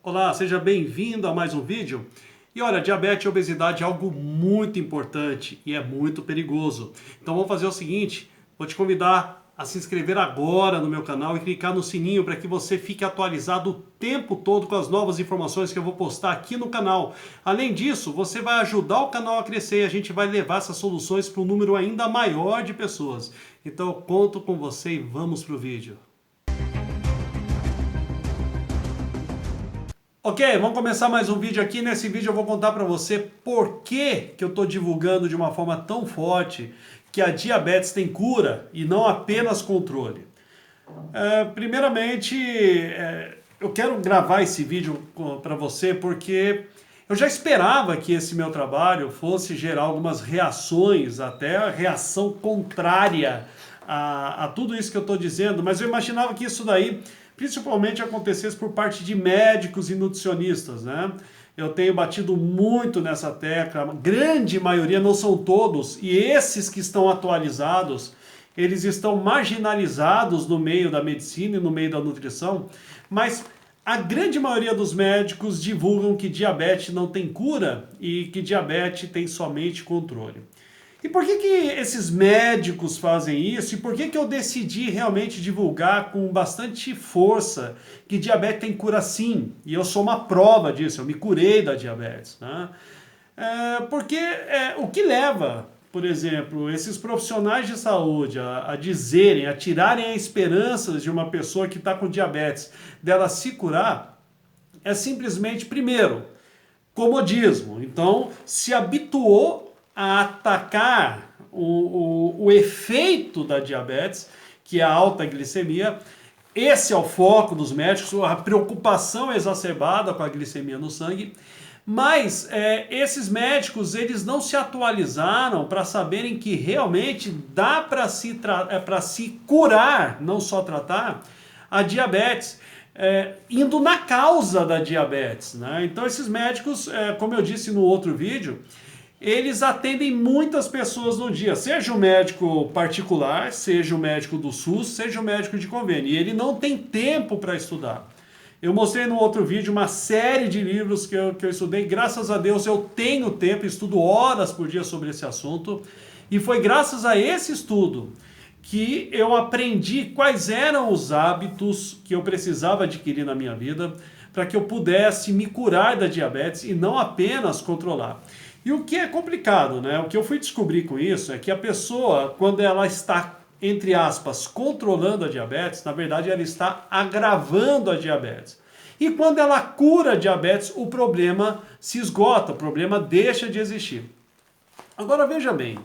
Olá, seja bem-vindo a mais um vídeo. E olha, diabetes e obesidade é algo muito importante e é muito perigoso. Então vamos fazer o seguinte, vou te convidar a se inscrever agora no meu canal e clicar no sininho para que você fique atualizado o tempo todo com as novas informações que eu vou postar aqui no canal. Além disso, você vai ajudar o canal a crescer e a gente vai levar essas soluções para um número ainda maior de pessoas. Então eu conto com você e vamos para o vídeo. Ok, vamos começar mais um vídeo aqui. Nesse vídeo eu vou contar para você por que eu estou divulgando de uma forma tão forte que a diabetes tem cura e não apenas controle. Primeiramente, eu quero gravar esse vídeo para você porque eu já esperava que esse meu trabalho fosse gerar algumas reações, até a reação contrária a tudo isso que eu estou dizendo, mas eu imaginava que isso daí principalmente acontecesse por parte de médicos e nutricionistas, né? Eu tenho batido muito nessa tecla, a grande maioria, não são todos, e esses que estão atualizados, eles estão marginalizados no meio da medicina e no meio da nutrição, mas a grande maioria dos médicos divulgam que diabetes não tem cura e que diabetes tem somente controle. E por que esses médicos fazem isso? E por que eu decidi realmente divulgar com bastante força que diabetes tem cura sim? E eu sou uma prova disso, eu me curei da diabetes, né? Porque o que leva, por exemplo, esses profissionais de saúde a dizerem, a tirarem a esperança de uma pessoa que está com diabetes, dela se curar, é simplesmente, primeiro, comodismo. Então, se habituou a atacar o efeito da diabetes, que é a alta glicemia. Esse é o foco dos médicos, a preocupação exacerbada com a glicemia no sangue. Mas esses médicos, eles não se atualizaram para saberem que realmente dá para se curar, não só tratar, a diabetes. Indo na causa da diabetes, né? Então esses médicos, como eu disse no outro vídeo, eles atendem muitas pessoas no dia, seja o médico particular, seja o médico do SUS, seja o médico de convênio, e ele não tem tempo para estudar. Eu mostrei no outro vídeo uma série de livros que eu estudei, graças a Deus eu tenho tempo, estudo horas por dia sobre esse assunto, e foi graças a esse estudo que eu aprendi quais eram os hábitos que eu precisava adquirir na minha vida para que eu pudesse me curar da diabetes e não apenas controlar. E o que é complicado, né? O que eu fui descobrir com isso é que a pessoa, quando ela está, entre aspas, controlando a diabetes, na verdade ela está agravando a diabetes. E quando ela cura a diabetes, o problema se esgota, o problema deixa de existir. Agora veja bem,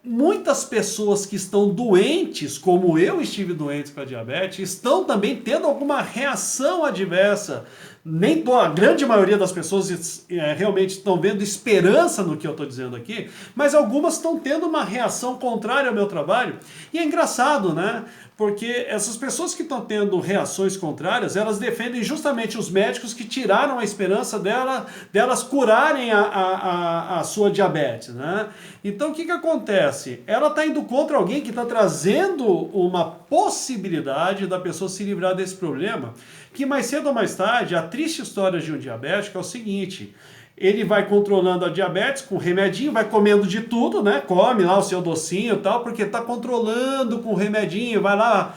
muitas pessoas que estão doentes, como eu estive doente com a diabetes, estão também tendo alguma reação adversa. Nem a grande maioria das pessoas realmente estão vendo esperança no que eu estou dizendo aqui, mas algumas estão tendo uma reação contrária ao meu trabalho. E é engraçado, né? Porque essas pessoas que estão tendo reações contrárias, elas defendem justamente os médicos que tiraram a esperança delas curarem a sua diabetes, né? Então o que acontece? Ela está indo contra alguém que está trazendo uma possibilidade da pessoa se livrar desse problema, que mais cedo ou mais tarde, a triste história de um diabético é o seguinte: ele vai controlando a diabetes com remedinho, vai comendo de tudo, né? Come lá o seu docinho e tal, porque está controlando com o remedinho, vai lá,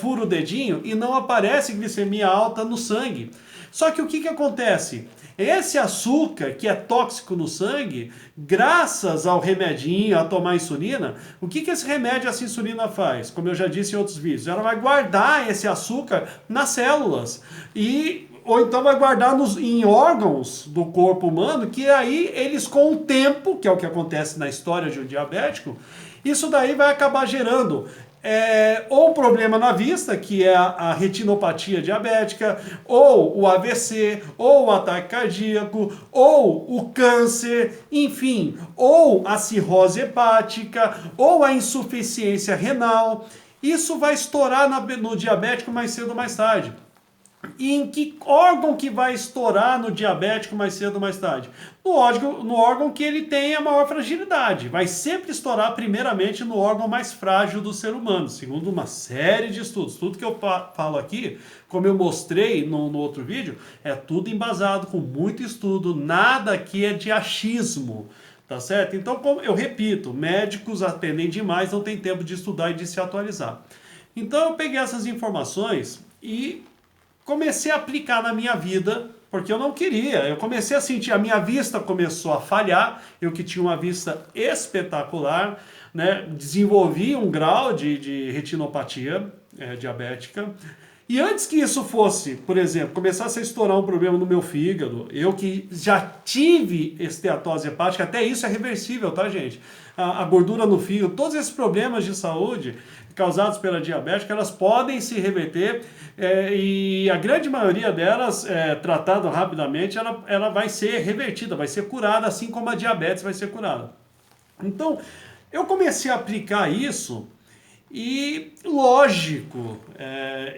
fura o dedinho e não aparece glicemia alta no sangue. Só que o que acontece? Esse açúcar que é tóxico no sangue, graças ao remedinho, a tomar insulina, o que esse remédio, essa insulina faz? Como eu já disse em outros vídeos, ela vai guardar esse açúcar nas células ou então vai guardar em órgãos do corpo humano, que aí eles com o tempo, que é o que acontece na história de um diabético, isso daí vai acabar gerando ou problema na vista, que é a retinopatia diabética, ou o AVC, ou o ataque cardíaco, ou o câncer, enfim, ou a cirrose hepática, ou a insuficiência renal. Isso vai estourar no diabético mais cedo ou mais tarde. E em que órgão que vai estourar no diabético mais cedo ou mais tarde? No órgão que ele tem a maior fragilidade. Vai sempre estourar primeiramente no órgão mais frágil do ser humano, segundo uma série de estudos. Tudo que eu falo aqui, como eu mostrei no outro vídeo, é tudo embasado com muito estudo, nada aqui é de achismo. Tá certo? Então, como eu repito, médicos atendem demais, não tem tempo de estudar e de se atualizar. Então, eu peguei essas informações e comecei a aplicar na minha vida, porque eu não queria. Eu comecei a sentir, a minha vista começou a falhar, eu que tinha uma vista espetacular, né? Desenvolvi um grau de retinopatia diabética. E antes que isso fosse, por exemplo, começasse a estourar um problema no meu fígado, eu que já tive esteatose hepática, até isso é reversível, tá, gente? A gordura no fígado, todos esses problemas de saúde causados pela diabetes, elas podem se reverter e a grande maioria delas, tratada rapidamente, ela vai ser revertida, vai ser curada, assim como a diabetes vai ser curada. Então, eu comecei a aplicar isso. E, lógico,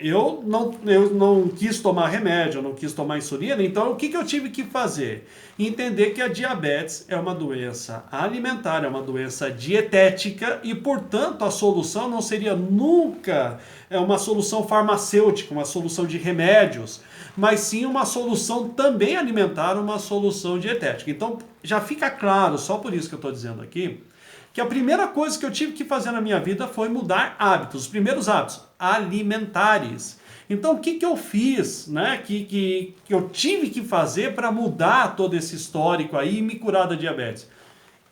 eu não quis tomar remédio, eu não quis tomar insulina, então o que eu tive que fazer? Entender que a diabetes é uma doença alimentar, é uma doença dietética e, portanto, a solução não seria nunca uma solução farmacêutica, uma solução de remédios, mas sim uma solução também alimentar, uma solução dietética. Então, já fica claro, só por isso que eu estou dizendo aqui, que a primeira coisa que eu tive que fazer na minha vida foi mudar hábitos, os primeiros hábitos alimentares. Então, o que eu fiz, né, que eu tive que fazer para mudar todo esse histórico aí e me curar da diabetes?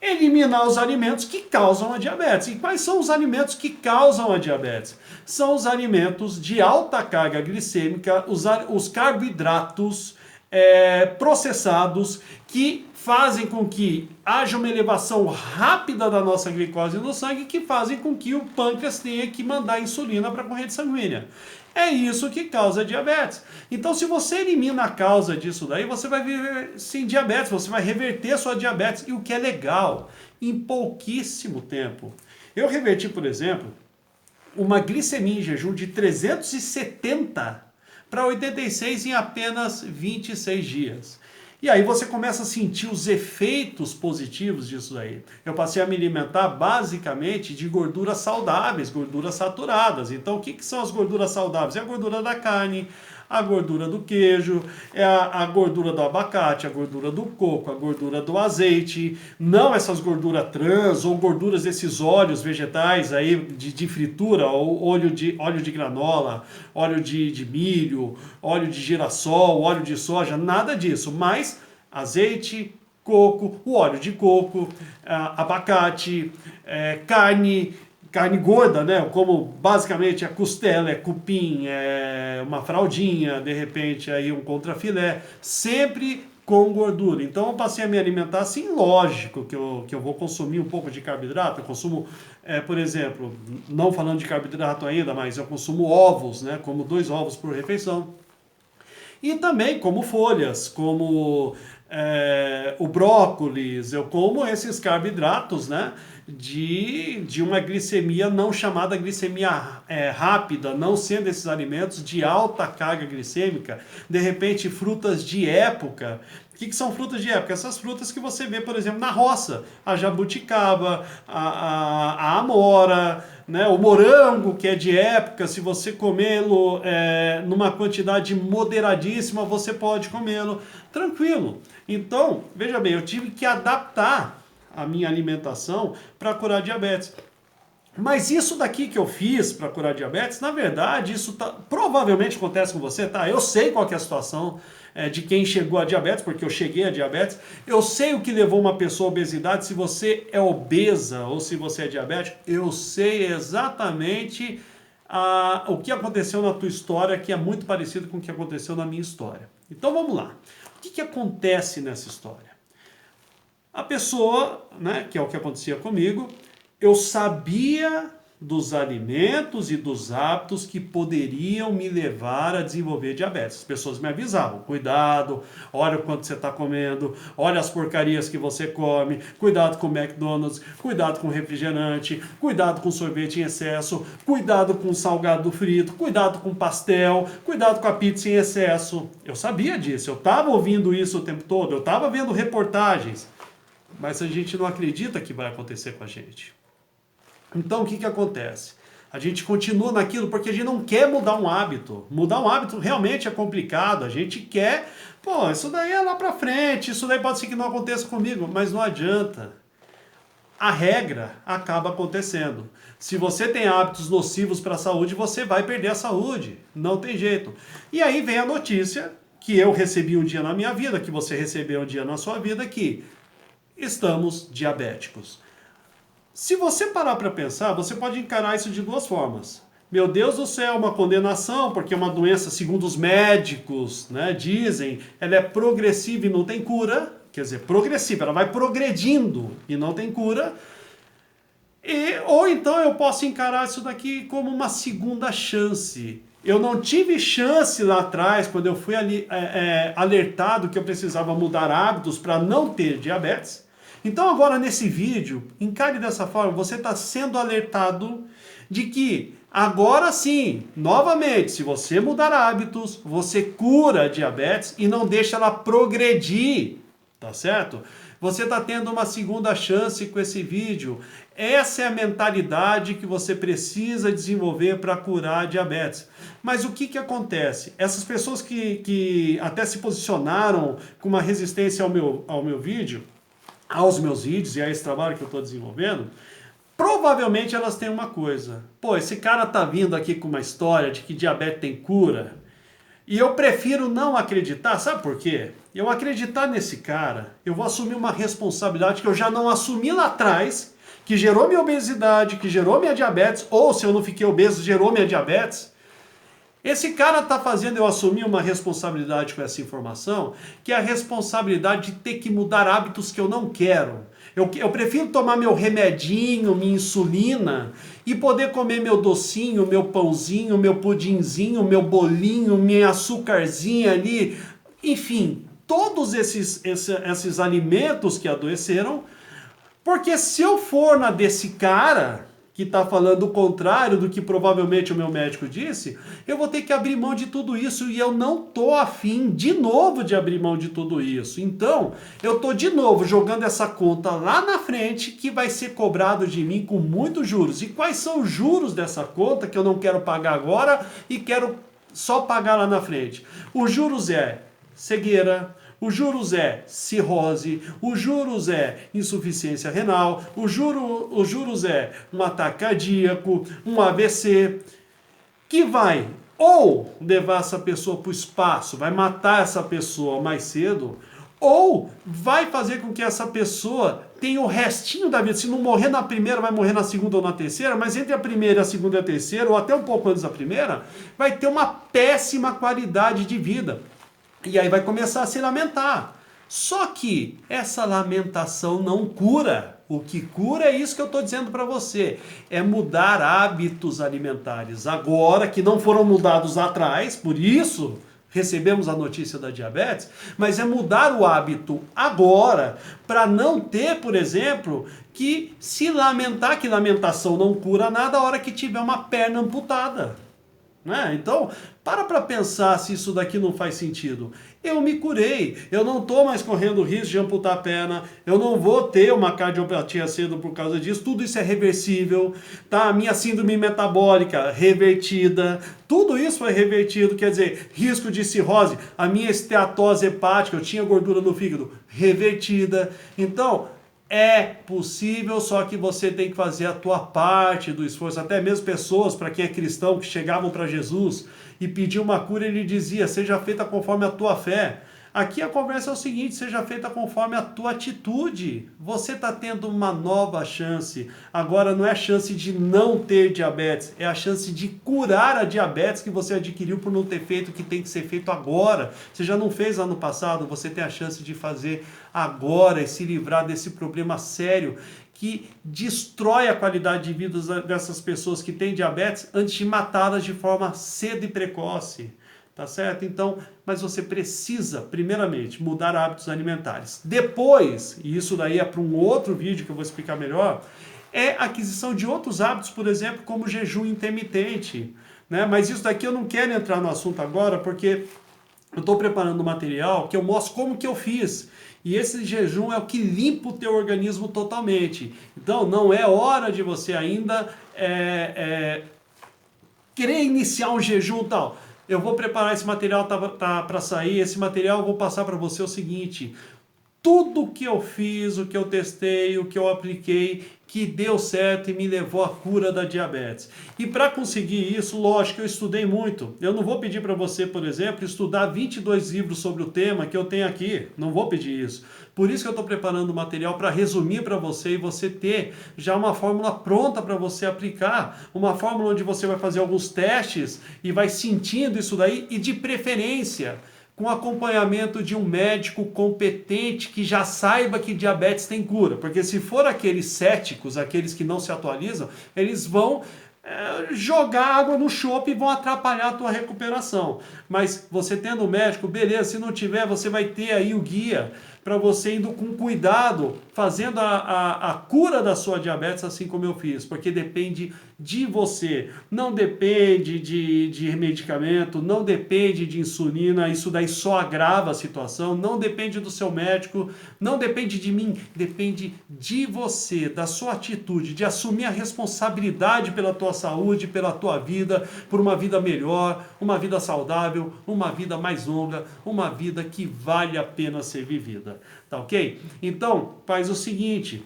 Eliminar os alimentos que causam a diabetes. E quais são os alimentos que causam a diabetes? São os alimentos de alta carga glicêmica, os carboidratos processados que fazem com que haja uma elevação rápida da nossa glicose no sangue, que fazem com que o pâncreas tenha que mandar insulina para a corrente sanguínea. É isso que causa diabetes. Então, se você elimina a causa disso daí, você vai viver sem diabetes, você vai reverter a sua diabetes. E o que é legal, em pouquíssimo tempo. Eu reverti, por exemplo, uma glicemia em jejum de 370 para 86 em apenas 26 dias. E aí você começa a sentir os efeitos positivos disso daí. Eu passei a me alimentar basicamente de gorduras saudáveis, gorduras saturadas. Então o que são as gorduras saudáveis? É a gordura da carne, a gordura do queijo, é a gordura do abacate, a gordura do coco, a gordura do azeite, não essas gorduras trans ou gorduras desses óleos vegetais aí de fritura, ou óleo de granola, óleo de milho, óleo de girassol, óleo de soja, nada disso, mas azeite, coco, o óleo de coco, abacate, carne gorda, né? Como basicamente a costela, cupim, uma fraldinha, de repente aí um contrafilé, sempre com gordura. Então eu passei a me alimentar assim, lógico que eu vou consumir um pouco de carboidrato, eu consumo, por exemplo, não falando de carboidrato ainda, mas eu consumo ovos, né? Como 2 ovos por refeição. E também como folhas, como o brócolis, eu como esses carboidratos, né? De uma glicemia não chamada glicemia rápida, não sendo esses alimentos de alta carga glicêmica, de repente frutas de época. O que são frutas de época? Essas frutas que você vê, por exemplo, na roça, a jabuticaba, a amora, né? O morango, que é de época, se você comê-lo numa quantidade moderadíssima, você pode comê-lo tranquilo. Então, veja bem, eu tive que adaptar a minha alimentação para curar diabetes. Mas isso daqui que eu fiz para curar diabetes, na verdade, isso provavelmente acontece com você, tá? Eu sei qual que é a situação de quem chegou a diabetes, porque eu cheguei a diabetes. Eu sei o que levou uma pessoa à obesidade, se você é obesa ou se você é diabético. Eu sei exatamente o que aconteceu na tua história, que é muito parecido com o que aconteceu na minha história. Então vamos lá. O que acontece nessa história? A pessoa, né, que é o que acontecia comigo, eu sabia dos alimentos e dos hábitos que poderiam me levar a desenvolver diabetes. As pessoas me avisavam, cuidado, olha o quanto você está comendo, olha as porcarias que você come, cuidado com o McDonald's, cuidado com o refrigerante, cuidado com o sorvete em excesso, cuidado com o salgado frito, cuidado com o pastel, cuidado com a pizza em excesso. Eu sabia disso, eu estava ouvindo isso o tempo todo, eu estava vendo reportagens, mas a gente não acredita que vai acontecer com a gente. Então, o que acontece? A gente continua naquilo porque a gente não quer mudar um hábito. Mudar um hábito realmente é complicado. A gente quer, pô, isso daí é lá pra frente, isso daí pode ser que não aconteça comigo, mas não adianta. A regra acaba acontecendo. Se você tem hábitos nocivos para a saúde, você vai perder a saúde. Não tem jeito. E aí vem a notícia que eu recebi um dia na minha vida, que você recebeu um dia na sua vida, que estamos diabéticos. Se você parar para pensar, você pode encarar isso de duas formas. Meu Deus do céu, uma condenação, porque é uma doença, segundo os médicos, né, dizem, ela é progressiva e não tem cura. Quer dizer, progressiva, ela vai progredindo e não tem cura. Ou então eu posso encarar isso daqui como uma segunda chance. Eu não tive chance lá atrás, quando eu fui alertado que eu precisava mudar hábitos para não ter diabetes. Então agora nesse vídeo, encare dessa forma, você está sendo alertado de que agora sim, novamente, se você mudar hábitos, você cura a diabetes e não deixa ela progredir, tá certo? Você está tendo uma segunda chance com esse vídeo. Essa é a mentalidade que você precisa desenvolver para curar a diabetes. Mas o que acontece? Essas pessoas que até se posicionaram com uma resistência ao meu vídeo, aos meus vídeos e a esse trabalho que eu estou desenvolvendo, provavelmente elas têm uma coisa. Pô, esse cara tá vindo aqui com uma história de que diabetes tem cura, e eu prefiro não acreditar. Sabe por quê? Eu acreditar nesse cara, eu vou assumir uma responsabilidade que eu já não assumi lá atrás, que gerou minha obesidade, que gerou minha diabetes, ou se eu não fiquei obeso, gerou minha diabetes. Esse cara está fazendo eu assumir uma responsabilidade com essa informação, que é a responsabilidade de ter que mudar hábitos que eu não quero. Eu prefiro tomar meu remedinho, minha insulina, e poder comer meu docinho, meu pãozinho, meu pudinzinho, meu bolinho, minha açucarzinha ali, enfim, todos esses alimentos que adoeceram, porque se eu for na desse cara que está falando o contrário do que provavelmente o meu médico disse, eu vou ter que abrir mão de tudo isso e eu não tô afim de novo de abrir mão de tudo isso. Então, eu tô de novo jogando essa conta lá na frente que vai ser cobrado de mim com muitos juros. E quais são os juros dessa conta que eu não quero pagar agora e quero só pagar lá na frente? Os juros é cegueira, os juros é cirrose, os juros é insuficiência renal, os juros é um ataque cardíaco, um AVC, que vai ou levar essa pessoa para o espaço, vai matar essa pessoa mais cedo, ou vai fazer com que essa pessoa tenha o restinho da vida. Se não morrer na primeira, vai morrer na segunda ou na terceira, mas entre a primeira, a segunda e a terceira, ou até um pouco antes da primeira, vai ter uma péssima qualidade de vida. E aí vai começar a se lamentar. Só que essa lamentação não cura. O que cura é isso que eu estou dizendo para você. É mudar hábitos alimentares. Agora, que não foram mudados lá atrás, por isso recebemos a notícia da diabetes, mas é mudar o hábito agora para não ter, por exemplo, que se lamentar, que lamentação não cura nada a hora que tiver uma perna amputada. Né? Então, para pensar se isso daqui não faz sentido. Eu me curei, eu não estou mais correndo risco de amputar a perna, eu não vou ter uma cardiopatia cedo por causa disso, tudo isso é reversível, tá? A minha síndrome metabólica revertida, tudo isso foi revertido, quer dizer, risco de cirrose, a minha esteatose hepática, eu tinha gordura no fígado, revertida. Então, é possível, só que você tem que fazer a tua parte do esforço. Até mesmo pessoas, para quem é cristão, que chegavam para Jesus e pediam uma cura, ele dizia, seja feita conforme a tua fé. Aqui a conversa é o seguinte, seja feita conforme a tua atitude. Você está tendo uma nova chance. Agora não é a chance de não ter diabetes, é a chance de curar a diabetes que você adquiriu por não ter feito o que tem que ser feito agora. Você já não fez ano passado, você tem a chance de fazer agora e se livrar desse problema sério que destrói a qualidade de vida dessas pessoas que têm diabetes antes de matá-las de forma cedo e precoce. Tá certo? Então, mas você precisa, primeiramente, mudar hábitos alimentares. Depois, e isso daí é para um outro vídeo que eu vou explicar melhor, é a aquisição de outros hábitos, por exemplo, como o jejum intermitente. Né? Mas isso daqui eu não quero entrar no assunto agora, porque eu estou preparando um material que eu mostro como que eu fiz. E esse jejum é o que limpa o teu organismo totalmente. Então, não é hora de você ainda querer iniciar um jejum e tal. Eu vou preparar esse material tá para sair. Esse material eu vou passar para você o seguinte: tudo que eu fiz, o que eu testei, o que eu apliquei, que deu certo e me levou à cura da diabetes. E para conseguir isso, lógico, eu estudei muito. Eu não vou pedir para você, por exemplo, estudar 22 livros sobre o tema que eu tenho aqui. Não vou pedir isso. Por isso que eu estou preparando o material para resumir para você e você ter já uma fórmula pronta para você aplicar. Uma fórmula onde você vai fazer alguns testes e vai sentindo isso daí e de preferência com acompanhamento de um médico competente que já saiba que diabetes tem cura. Porque se for aqueles céticos, aqueles que não se atualizam, eles vão jogar água no chope e vão atrapalhar a tua recuperação. Mas você tendo um médico, beleza, se não tiver, você vai ter aí o guia para você indo com cuidado, fazendo a cura da sua diabetes, assim como eu fiz, porque depende de você, não depende de medicamento, não depende de insulina, isso daí só agrava a situação, não depende do seu médico, não depende de mim, depende de você, da sua atitude, de assumir a responsabilidade pela tua saúde, pela tua vida, por uma vida melhor, uma vida saudável, uma vida mais longa, uma vida que vale a pena ser vivida. Tá ok? Então, faz o seguinte,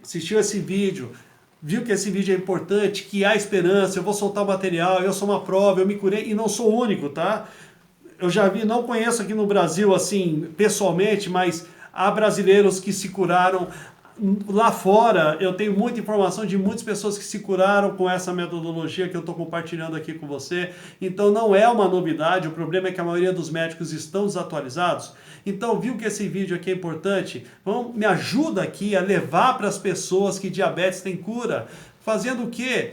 assistiu esse vídeo, viu que esse vídeo é importante, que há esperança, eu vou soltar o material, eu sou uma prova, eu me curei e não sou o único, tá? Eu já vi, não conheço aqui no Brasil assim, pessoalmente, mas há brasileiros que se curaram. Lá fora, eu tenho muita informação de muitas pessoas que se curaram com essa metodologia que eu estou compartilhando aqui com você. Então não é uma novidade, o problema é que a maioria dos médicos estão desatualizados. Então viu que esse vídeo aqui é importante? Então me ajuda aqui a levar para as pessoas que diabetes tem cura. Fazendo o quê?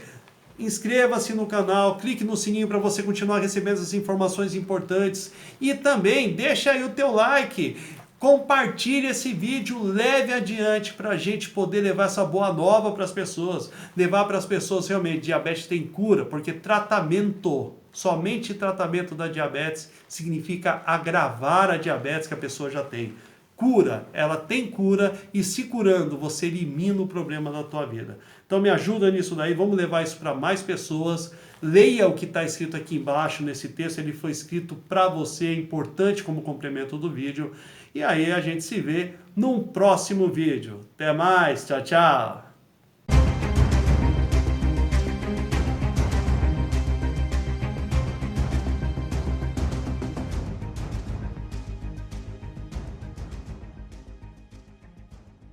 Inscreva-se no canal, clique no sininho para você continuar recebendo as informações importantes. E também deixa aí o teu like. Compartilhe esse vídeo, leve adiante para a gente poder levar essa boa nova para as pessoas. Levar para as pessoas realmente, diabetes tem cura, porque tratamento, somente tratamento da diabetes significa agravar a diabetes que a pessoa já tem. Cura, ela tem cura e se curando você elimina o problema da tua vida. Então me ajuda nisso daí, vamos levar isso para mais pessoas. Leia o que está escrito aqui embaixo nesse texto, ele foi escrito para você, é importante como complemento do vídeo. E aí a gente se vê num próximo vídeo. Até mais, tchau, tchau!